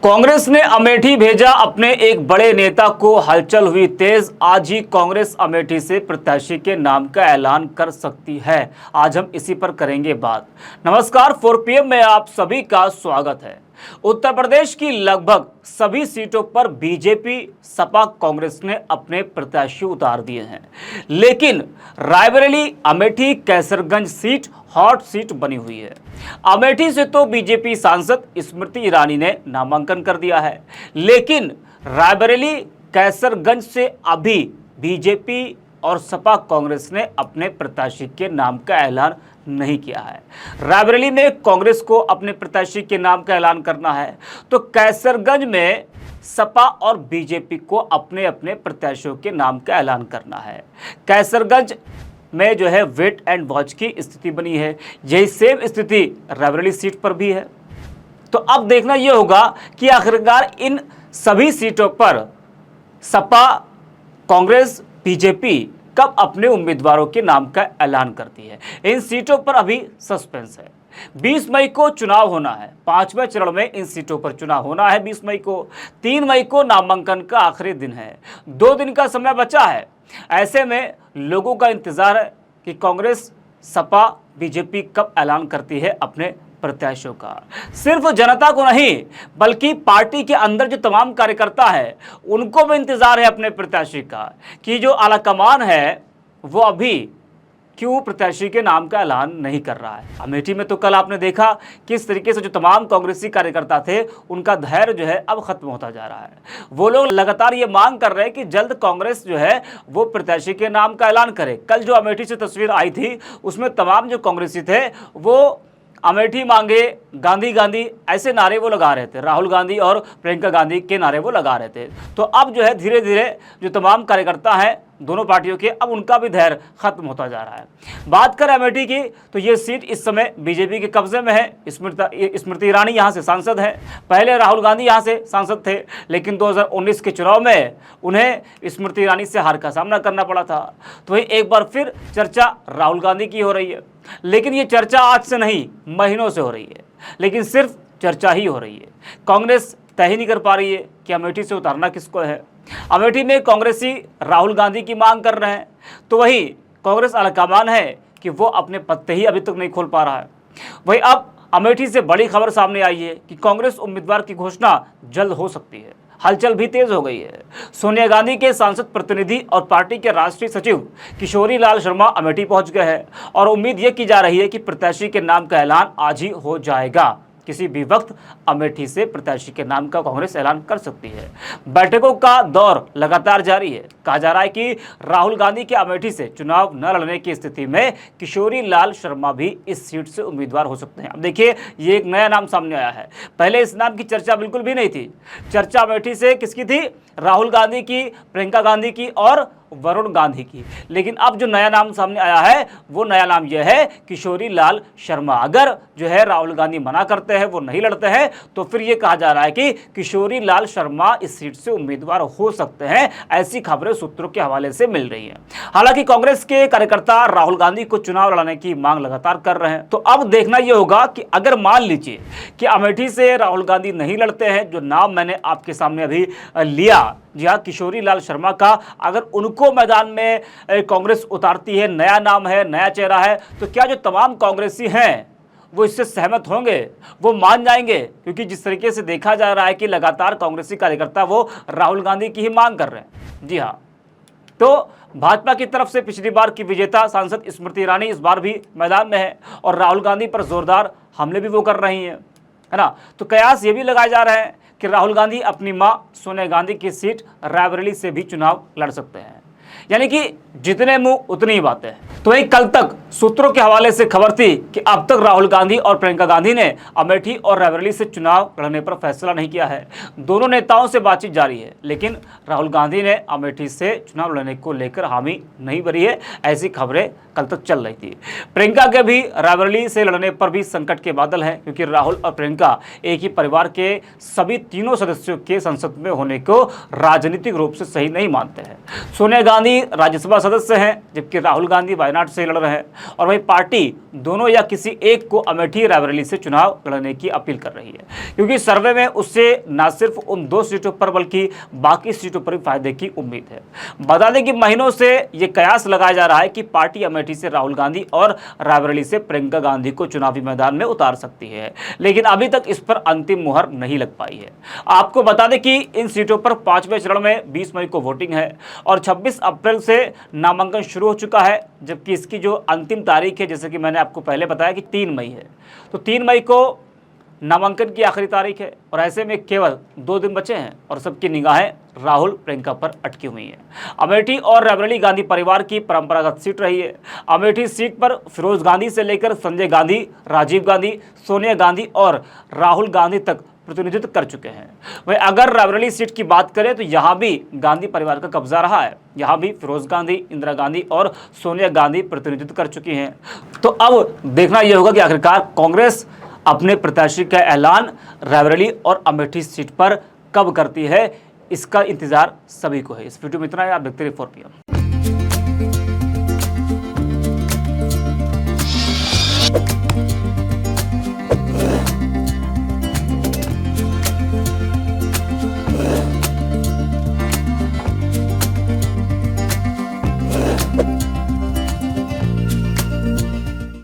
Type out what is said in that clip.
कांग्रेस ने अमेठी भेजा अपने एक बड़े नेता को, हलचल हुई तेज। आज ही कांग्रेस अमेठी से प्रत्याशी के नाम का ऐलान कर सकती है। आज हम इसी पर करेंगे बात। नमस्कार, 4 PM में आप सभी का स्वागत है। उत्तर प्रदेश की लगभग सभी सीटों पर बीजेपी, सपा, कांग्रेस ने अपने प्रत्याशी उतार दिए हैं, लेकिन Raebareli, Amethi, Kaiserganj seat hot seat बनी हुई है। अमेठी से तो बीजेपी सांसद स्मृति ईरानी ने नामांकन कर दिया है, लेकिन रायबरेली, कैसरगंज से अभी बीजेपी और सपा कांग्रेस ने अपने प्रत्याशी के नाम का ऐलान नहीं किया है। रायबरेली में कांग्रेस को अपने प्रत्याशी के नाम का ऐलान करना है, तो कैसरगंज में सपा और बीजेपी को अपने अपने प्रत्याशियों के नाम का ऐलान करना है। कैसरगंज में जो है वेट एंड वॉच की स्थिति बनी है, यही सेम स्थिति रायबरेली सीट पर भी है। तो अब देखना यह होगा कि आखिरकार इन सभी सीटों पर सपा, कांग्रेस, बीजेपी कब अपने उम्मीदवारों के नाम का ऐलान करती है। इन सीटों पर अभी सस्पेंस है। 20 मई को चुनाव होना है, 5वें चरण में इन सीटों पर चुनाव होना है। 20 मई को, 3 मई को नामांकन का आखिरी दिन है, 2 दिन का समय बचा है। ऐसे में लोगों का इंतजार है कि कांग्रेस, सपा, बीजेपी कब ऐलान करती है अपने प्रत्याशियों का। सिर्फ जनता को नहीं, बल्कि पार्टी के अंदर जो तमाम कार्यकर्ता है, उनको भी इंतजार है अपने प्रत्याशी का कि जो आलाकमान है वो अभी क्यों प्रत्याशी के नाम का ऐलान नहीं कर रहा है। अमेठी में तो कल आपने देखा किस तरीके से जो तमाम कांग्रेसी कार्यकर्ता थे, उनका धैर्य जो है अब खत्म होता जा रहा है। वो लोग लगातार ये मांग कर रहे हैं कि जल्द कांग्रेस जो है वो प्रत्याशी के नाम का ऐलान करे। कल जो अमेठी से तस्वीर आई थी, उसमें तमाम जो कांग्रेसी थे वो अमेठी मांगे, गांधी गांधी ऐसे नारे वो लगा रहे थे। राहुल गांधी और प्रियंका गांधी के नारे वो लगा रहे थे। तो अब जो है धीरे धीरे जो तमाम कार्यकर्ता हैं दोनों पार्टियों के, अब उनका भी धैर्य खत्म होता जा रहा है। बात करें अमेठी की, तो ये सीट इस समय बीजेपी के कब्जे में है। स्मृति ईरानी यहाँ से सांसद है। पहले राहुल गांधी यहाँ से सांसद थे, लेकिन 2019 के चुनाव में उन्हें स्मृति ईरानी से हार का सामना करना पड़ा था। तो वही एक बार फिर चर्चा राहुल गांधी की हो रही है, लेकिन ये चर्चा आज से नहीं, महीनों से हो रही है, लेकिन सिर्फ चर्चा ही हो रही है। कांग्रेस तय ही नहीं कर पा रही है कि अमेठी से उतारना किसको है। अमेठी में कांग्रेसी राहुल गांधी की मांग कर रहे हैं, तो वही कांग्रेस आलाकमान है कि वो अपने पत्ते ही अभी तक नहीं खोल पा रहा है। वही अब अमेठी से बड़ी खबर सामने आई है कि कांग्रेस उम्मीदवार की घोषणा जल्द हो सकती है। हलचल भी तेज हो गई है। सोनिया गांधी के सांसद प्रतिनिधि और पार्टी के राष्ट्रीय सचिव किशोरी लाल शर्मा अमेठी पहुंच गए हैं और उम्मीद यह की जा रही है कि प्रत्याशी के नाम का ऐलान आज ही हो जाएगा। किसी भी वक्त अमेठी से प्रत्याशी के नाम का कांग्रेस ऐलान कर सकती है। बैठकों का दौर लगातार जारी है। कहा जा रहा है कि राहुल गांधी के अमेठी से चुनाव न लड़ने की स्थिति में किशोरी लाल शर्मा भी इस सीट से उम्मीदवार हो सकते हैं। अब देखिए, ये एक नया नाम सामने आया है। पहले इस नाम की चर्चा बिल्कुल भी नहीं थी। चर्चा अमेठी से किसकी थी? राहुल गांधी की, प्रियंका गांधी की और वरुण गांधी की। लेकिन अब जो नया नाम सामने आया है, वो नया नाम यह है किशोरी लाल शर्मा। अगर जो है राहुल गांधी मना करते हैं, वो नहीं लड़ते हैं, तो फिर ये कहा जा रहा है कि किशोरी लाल शर्मा इस सीट से उम्मीदवार हो सकते हैं। ऐसी खबरें सूत्रों के हवाले से मिल रही हैं। हालांकि कांग्रेस के कार्यकर्ता राहुल गांधी को चुनाव लड़ाने की मांग लगातार कर रहे हैं। तो अब देखना यह होगा कि अगर मान लीजिए कि अमेठी से राहुल गांधी नहीं लड़ते हैं, जो नाम मैंने आपके सामने अभी लिया, जी हाँ, किशोरी लाल शर्मा का, अगर उनको मैदान में कांग्रेस उतारती है, नया नाम है, नया चेहरा है, तो क्या जो तमाम कांग्रेसी हैं वो इससे सहमत होंगे? वो मान जाएंगे? क्योंकि जिस तरीके से देखा जा रहा है कि लगातार कांग्रेसी कार्यकर्ता वो राहुल गांधी की ही मांग कर रहे हैं। जी हाँ, तो भाजपा की तरफ से पिछली बार की विजेता सांसद स्मृति ईरानी इस बार भी मैदान में है और राहुल गांधी पर जोरदार हमले भी वो कर रही हैं, है ना। तो कयास ये भी लगाए जा रहे हैं कि राहुल गांधी अपनी मां सोनिया गांधी की सीट रायबरेली से भी चुनाव लड़ सकते हैं। यानी कि जितने मुंह उतनी ही बातें हैं। तो वही कल तक सूत्रों के हवाले से खबर थी कि अब तक राहुल गांधी और प्रियंका गांधी ने अमेठी और रायबरेली से चुनाव लड़ने पर फैसला नहीं किया है। दोनों नेताओं से बातचीत जारी है, लेकिन राहुल गांधी ने अमेठी से चुनाव लड़ने को लेकर हामी नहीं भरी है। ऐसी खबरें कल तक चल रही थी। प्रियंका के भी रायबरेली से लड़ने पर भी संकट के बादल हैं, क्योंकि राहुल और प्रियंका एक ही परिवार के सभी तीनों सदस्यों के संसद में होने को राजनीतिक रूप से सही नहीं मानते हैं। सोनिया गांधी तिवारी राज्यसभा सदस्य हैं, जबकि राहुल गांधी वायनाड से लड़ रहे हैं, और वही पार्टी दोनों या किसी एक को अमेठी रायबरेली से चुनाव लड़ने की अपील कर रही है, क्योंकि सर्वे में उससे न सिर्फ उन 2 सीटों पर बल्कि बाकी सीटों पर भी फायदे की उम्मीद है। बता दें कि महीनों से ये कयास लगाया जा रहा है कि पार्टी अमेठी से राहुल गांधी और रायबरेली से प्रियंका गांधी को चुनावी मैदान में उतार सकती है, लेकिन अभी तक इस पर अंतिम मुहर नहीं लग पाई है। आपको बता दें कि इन सीटों पर 5वें चरण में 20 मई को वोटिंग है और 26 अप्रैल से नामांकन शुरू हो चुका है, जबकि इसकी जो अंतिम तारीख है, जैसे कि मैंने आपको पहले बताया कि 3 मई है, तो 3 मई को नामांकन की आखिरी तारीख है और ऐसे में केवल 2 दिन बचे हैं और सबकी निगाहें राहुल प्रियंका पर अटकी हुई हैं। अमेठी और रायबरेली गांधी परिवार की परंपरागत सीट रही है। अमेठी सीट पर फिरोज गांधी से लेकर संजय गांधी, राजीव गांधी, सोनिया गांधी और राहुल गांधी तक प्रतिनिधित्व कर चुके हैं। वहीं अगर रायबरेली सीट की बात करें तो यहाँ भी गांधी परिवार का कब्जा रहा है। यहाँ भी फिरोज गांधी, इंदिरा गांधी और सोनिया गांधी प्रतिनिधित्व कर चुकी हैं। तो अब देखना यह होगा कि आखिरकार कांग्रेस अपने प्रत्याशी का ऐलान रायबरेली और अमेठी सीट पर कब करती है, इसका इंतजार सभी को है। इस वीडियो में इतना है। आप देखते रहिए 4PM।